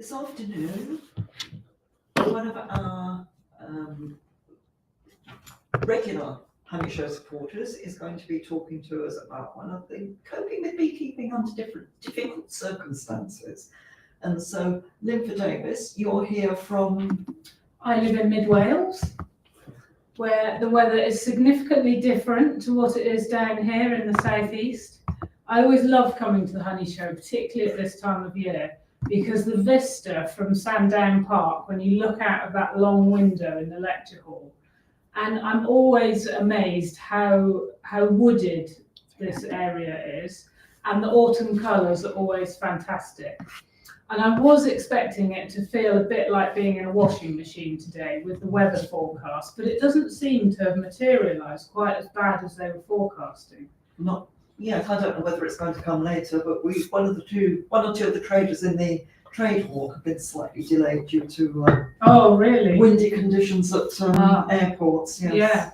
This afternoon, one of our regular Honey Show supporters is going to be talking to us about one of the coping with beekeeping under difficult circumstances. And so, Lynfa Davies, you're here from... I live in Mid Wales, where the weather is significantly different to what it is down here in the southeast. I always love coming to the Honey Show, particularly at this time of year, because the vista from Sandown Park, when you look out of that long window in the lecture hall, and I'm always amazed how wooded this area is, and the autumn colours are always fantastic. And I was expecting it to feel a bit like being in a washing machine today with the weather forecast, but it doesn't seem to have materialised quite as bad as they were forecasting. Not yet. I don't know whether it's going to come later, but one or two of the traders in the trade hall have been slightly delayed due to oh, really? Windy conditions at airports. Yes. Yeah.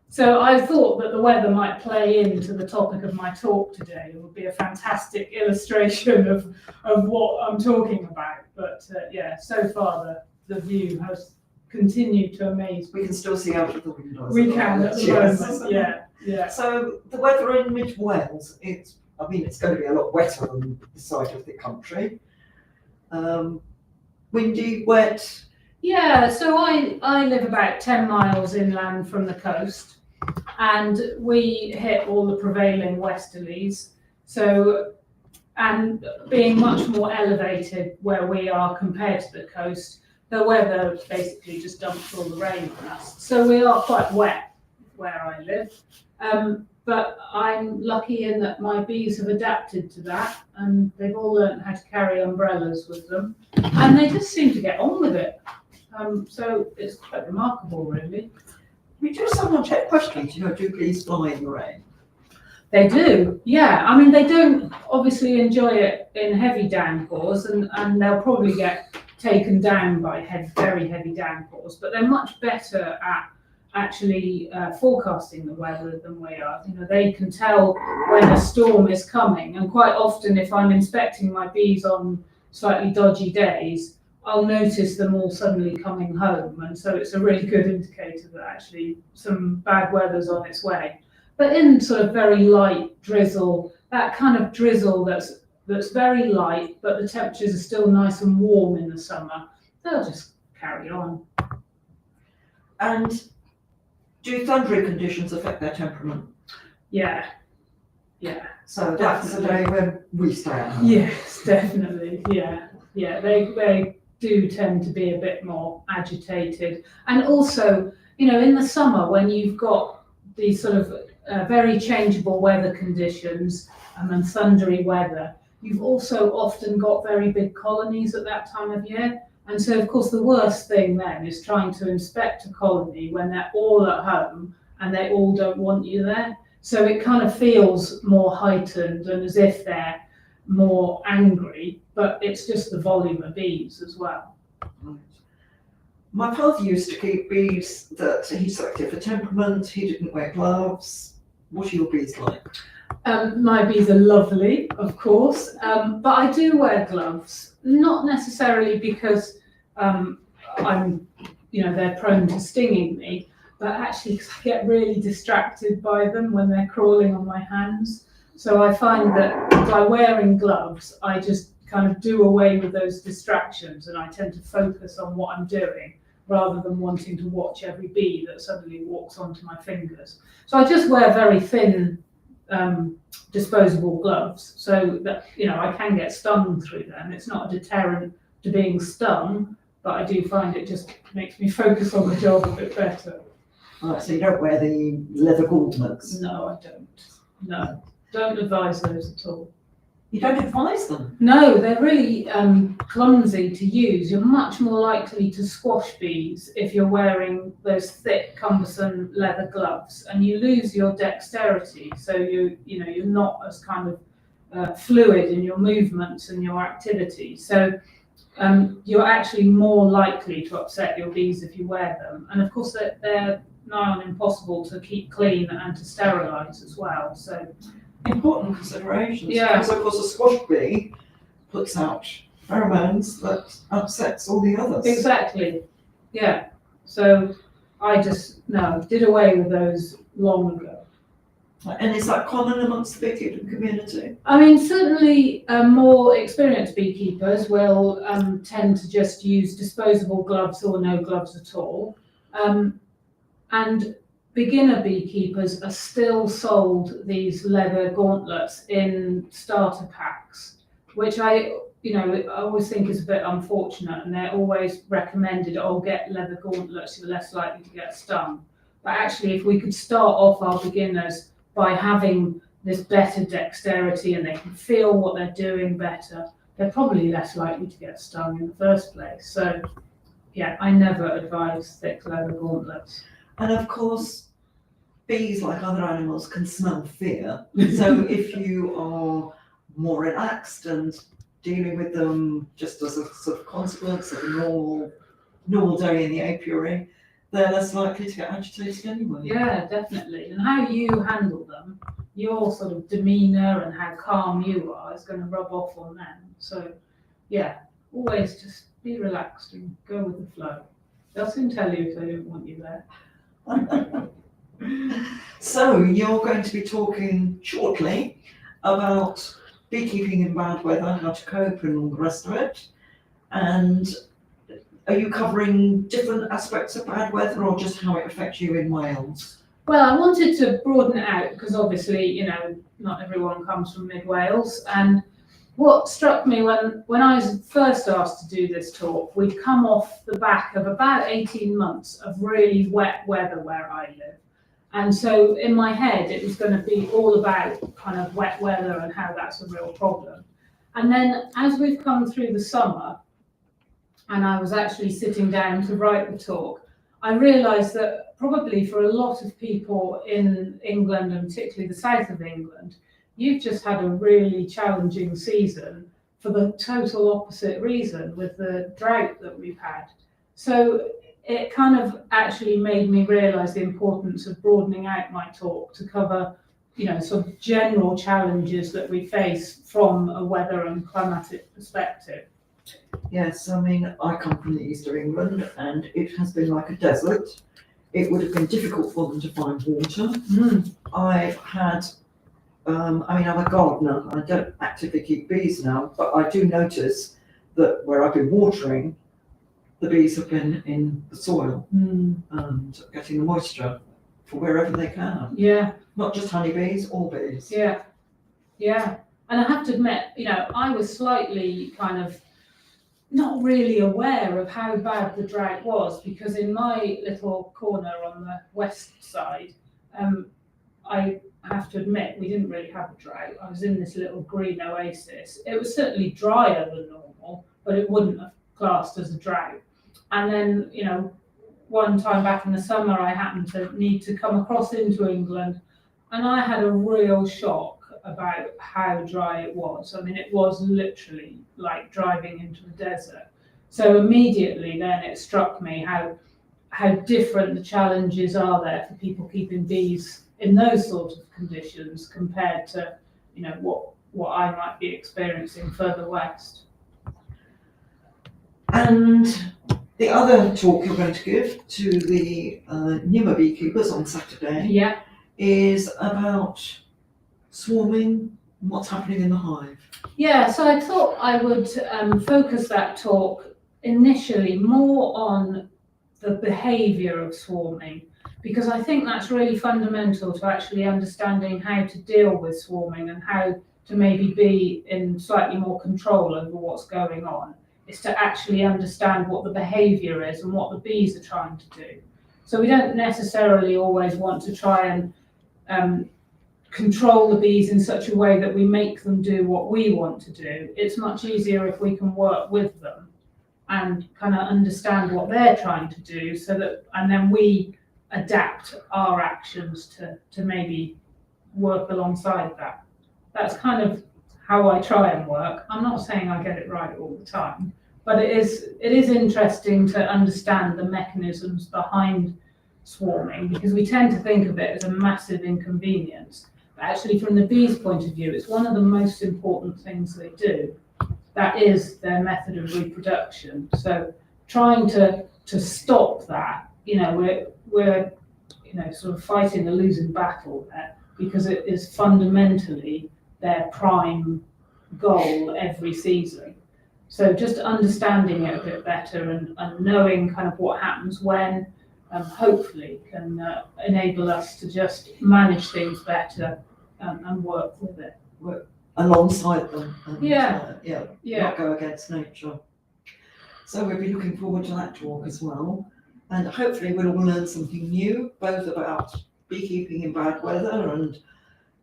So I thought that the weather might play into the topic of my talk today. It would be a fantastic illustration of what I'm talking about. But yeah, so far the view has continued to amaze me. We can still see out of the windows. We can at the moment, yeah, yeah. So the weather in Mid Wales, it's going to be a lot wetter than the side of the country. Windy, wet. Yeah, so I live about 10 miles inland from the coast, and we hit all the prevailing westerlies. So, and being much more elevated where we are compared to the coast, the weather basically just dumps all the rain on us. So we are quite wet where I live. But I'm lucky in that my bees have adapted to that, and they've all learned how to carry umbrellas with them, and they just seem to get on with it. So it's quite remarkable, really. We do sometimes check questions, do bees fly in the rain? They do, yeah. I mean, they don't obviously enjoy it in heavy downpours, and they'll probably get taken down by very heavy downpours, but they're much better at actually forecasting the weather than we are. They can tell when a storm is coming, and quite often if I'm inspecting my bees on slightly dodgy days, I'll notice them all suddenly coming home, and so it's a really good indicator that actually some bad weather's on its way. But in sort of very light drizzle, that kind of drizzle that's very light, but the temperatures are still nice and warm in the summer, they'll just carry on. And do thundery conditions affect their temperament? Yeah. So that's the day when we stay at home. Yes, definitely. Yeah. They do tend to be a bit more agitated, and also, in the summer when you've got these sort of very changeable weather conditions and thundery weather, you've also often got very big colonies at that time of year. And so, of course, the worst thing then is trying to inspect a colony when they're all at home and they all don't want you there. So it kind of feels more heightened and as if they're more angry, but it's just the volume of bees as well. Right. My father used to keep bees that he selected for temperament. He didn't wear gloves. What are your bees like? My bees are lovely, of course, but I do wear gloves, not necessarily because they're prone to stinging me, but actually because I get really distracted by them when they're crawling on my hands. So I find that by wearing gloves, I just kind of do away with those distractions, and I tend to focus on what I'm doing rather than wanting to watch every bee that suddenly walks onto my fingers. So I just wear very thin disposable gloves, so that I can get stung through them. It's not a deterrent to being stung, but I do find it just makes me focus on the job a bit better. Right, so you don't wear the leather gauntlets? No, I don't. No, don't advise those at all. You don't advise them? No, they're really clumsy to use. You're much more likely to squash bees if you're wearing those thick, cumbersome leather gloves, and you lose your dexterity. So you're not as kind of fluid in your movements and your activity. So you're actually more likely to upset your bees if you wear them. And of course, they're nigh on impossible to keep clean and to sterilise as well. So important considerations. Yeah. Because of course a squash bee puts out pheromones that upsets all the others. Exactly, yeah. So I just, no, did away with those long ago. And is that common amongst the beekeeping community? I mean, certainly more experienced beekeepers will tend to just use disposable gloves or no gloves at all. And beginner beekeepers are still sold these leather gauntlets in starter packs, which I always think is a bit unfortunate, and they're always recommended, oh, get leather gauntlets, you're less likely to get stung. But actually, if we could start off our beginners by having this better dexterity and they can feel what they're doing better, they're probably less likely to get stung in the first place. So yeah, I never advise thick leather gauntlets. And of course, bees, like other animals, can smell fear. So if you are more relaxed and dealing with them just as a sort of consequence of a normal day in the apiary, they're less likely to get agitated anyway. Yeah, definitely. And how you handle them, your sort of demeanour and how calm you are is going to rub off on them. So yeah, always just be relaxed and go with the flow. They'll soon tell you if they don't want you there. So you're going to be talking shortly about beekeeping in bad weather, how to cope and all the rest of it. And are you covering different aspects of bad weather or just how it affects you in Wales? Well, I wanted to broaden it out because obviously, not everyone comes from mid Wales. And what struck me when I was first asked to do this talk, we'd come off the back of about 18 months of really wet weather where I live. And so in my head, it was going to be all about kind of wet weather and how that's a real problem. And then as we've come through the summer, and I was actually sitting down to write the talk, I realised that probably for a lot of people in England, and particularly the south of England, you've just had a really challenging season for the total opposite reason with the drought that we've had. So it kind of actually made me realise the importance of broadening out my talk to cover, sort of general challenges that we face from a weather and climatic perspective. Yes, I mean, I come from the east of England and it has been like a desert. It would have been difficult for them to find water. I've had, I'm a gardener. I don't actively keep bees now, but I do notice that where I've been watering, the bees have been in the soil and getting the moisture for wherever they can. Yeah. Not just honeybees, all bees. Yeah. Yeah. And I have to admit, I was slightly kind of not really aware of how bad the drought was, because in my little corner on the west side, I have to admit we didn't really have a drought. I was in this little green oasis. It was certainly drier than normal, but it wouldn't have classed as a drought. And then, one time back in the summer, I happened to need to come across into England, and I had a real shock about how dry it was. I mean, it was literally like driving into a desert. So immediately then it struck me how different the challenges are there for people keeping bees in those sort of conditions compared to, what I might be experiencing further west. And the other talk you're going to give to the newer beekeepers on Saturday is about swarming and what's happening in the hive. Yeah, so I thought I would focus that talk initially more on the behaviour of swarming, because I think that's really fundamental to actually understanding how to deal with swarming and how to maybe be in slightly more control over what's going on, is to actually understand what the behaviour is and what the bees are trying to do. So we don't necessarily always want to try and control the bees in such a way that we make them do what we want to do. It's much easier if we can work with them and kind of understand what they're trying to do, and then we adapt our actions to maybe work alongside that. That's kind of how I try and work. I'm not saying I get it right all the time, but it is interesting to understand the mechanisms behind swarming, because we tend to think of it as a massive inconvenience. But actually, from the bees' point of view, it's one of the most important things they do. that is their method of reproduction. So trying to stop that, we're sort of fighting a losing battle there, because it is fundamentally their prime goal every season. So just understanding it a bit better and knowing kind of what happens when, hopefully can enable us to just manage things better and work with it. Work alongside them. And, Yeah. Not go against nature. So we'll be looking forward to that talk as well. And hopefully we'll all learn something new, both about beekeeping in bad weather, and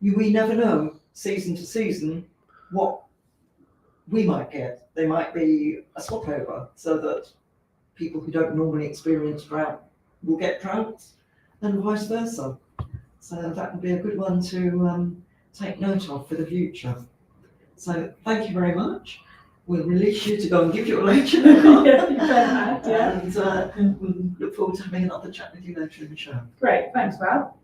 we never know, season to season, what we might get. There might be a swap over, so that people who don't normally experience drought will get droughts, and vice versa. So that would be a good one to take note of for the future. So thank you very much. We'll release you to go and give your lecture now. Yeah, you better, yeah. And we'll look forward to having another chat with you later in the show. Great, thanks, Val.